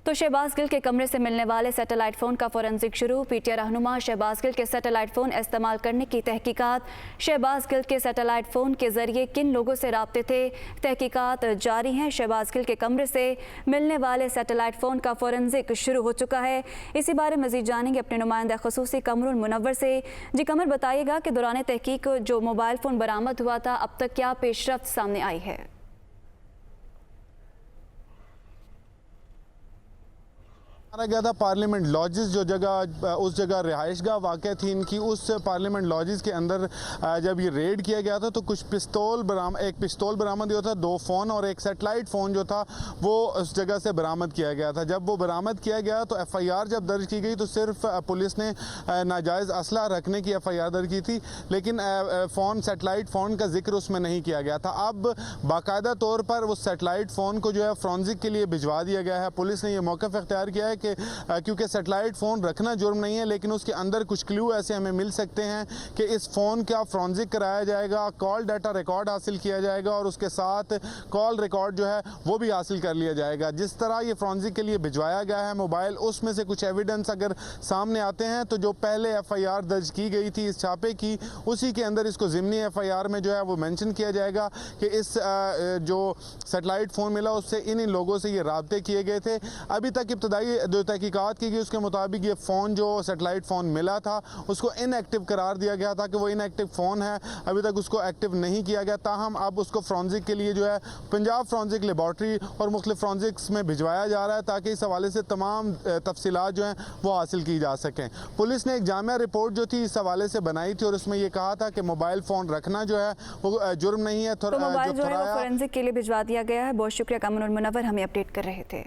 तो शहबाज गिल के कमरे से मिलने वाले सैटेलाइट फ़ोन का फोरेंसिक शुरू। पीटीआई रहनुमा शहबाज गिल के सैटेलाइट फ़ोन इस्तेमाल करने की तहकीकात। शहबाज गिल के सैटेलाइट फ़ोन के ज़रिए किन लोगों से राब्ते थे, तहकीकात जारी हैं। शहबाज गिल के कमरे से मिलने वाले सैटेलाइट फ़ोन का फोरेंसिक शुरू हो चुका है। इसी बारे मज़ीद जानेंगे अपने नुमाइंदा ख़ुसूसी कमरुल मुनव्वर से। जी कमर, बताइएगा कि दौरान तहकीक जो मोबाइल फ़ोन बरामद हुआ था, अब तक क्या पेशरफ्त सामने आई है? मारा गया था पार्लियामेंट लॉजेस, जो जगह उस जगह रिहाइशगाह वाक़ थी इनकी, उस पार्लियामेंट लॉजेस के अंदर जब ये रेड किया गया था तो कुछ एक पिस्तौल बरामद हुआ था, 2 फ़ोन और एक सेटेलाइट फ़ोन जो था वो उस जगह से बरामद किया गया था। जब वो बरामद किया गया तो एफ़आईआर जब दर्ज की गई तो सिर्फ पुलिस ने नाजायज़ असला रखने की एफ़आईआर दर्ज की थी, लेकिन सेटेलाइट फ़ोन का जिक्र उसमें नहीं किया गया था। अब बाकायदा तौर पर उस सेटेलाइट फ़ोन को जो है फ़ॉरेंसिक के लिए भिजवा दिया गया है। पुलिस ने यह मौक़िफ़ इख्तियार किया है कि क्योंकि सेटेलाइट फ़ोन रखना जुर्म नहीं है, लेकिन उसके अंदर कुछ क्लू ऐसे हमें मिल सकते हैं कि इस फ़ोन का फॉरेंसिक कराया जाएगा, कॉल डाटा रिकॉर्ड हासिल किया जाएगा और उसके साथ कॉल रिकॉर्ड जो है वो भी हासिल कर लिया जाएगा। जिस तरह ये फॉरेंसिक के लिए भिजवाया गया है मोबाइल, उसमें से कुछ एविडेंस अगर सामने आते हैं तो जो पहले एफ़आईआर दर्ज की गई थी इस छापे की, उसी के अंदर इसको ज़िमनी एफ़आईआर में जो है वो मेंशन किया जाएगा कि इस जो सेटेलाइट फ़ोन मिला उससे इन लोगों से ये राब्ते किए गए थे। अभी तक इब्तदाई जो तहकीकात की गई उसके मुताबिक ये फ़ोन जो सेटेलाइट फ़ोन मिला था उसको इनएक्टिव करार दिया गया था कि वो इनएक्टिव फ़ोन है, अभी तक उसको एक्टिव नहीं किया गया। ताहम अब उसको फॉरेंसिक के लिए जो है पंजाब फॉरेंसिक लेबॉर्ट्री और मुख्तलिफ फॉरेंसिक्स में भिजवाया जा रहा है ताकि इस हवाले से तमाम तफसीलात जो हैं वो हासिल की जा सकें। पुलिस ने एक जामिया रिपोर्ट जो थी इस हवाले से बनाई थी और उसमें ये कहा था कि मोबाइल फ़ोन रखना जो है वो जुर्म नहीं है। तो मोबाइल जो है वो फोरेंसिक के लिए भिजवा दिया गया है। बहुत शुक्रिया कमरुल मुनव्वर, हमें अपडेट कर रहे थे।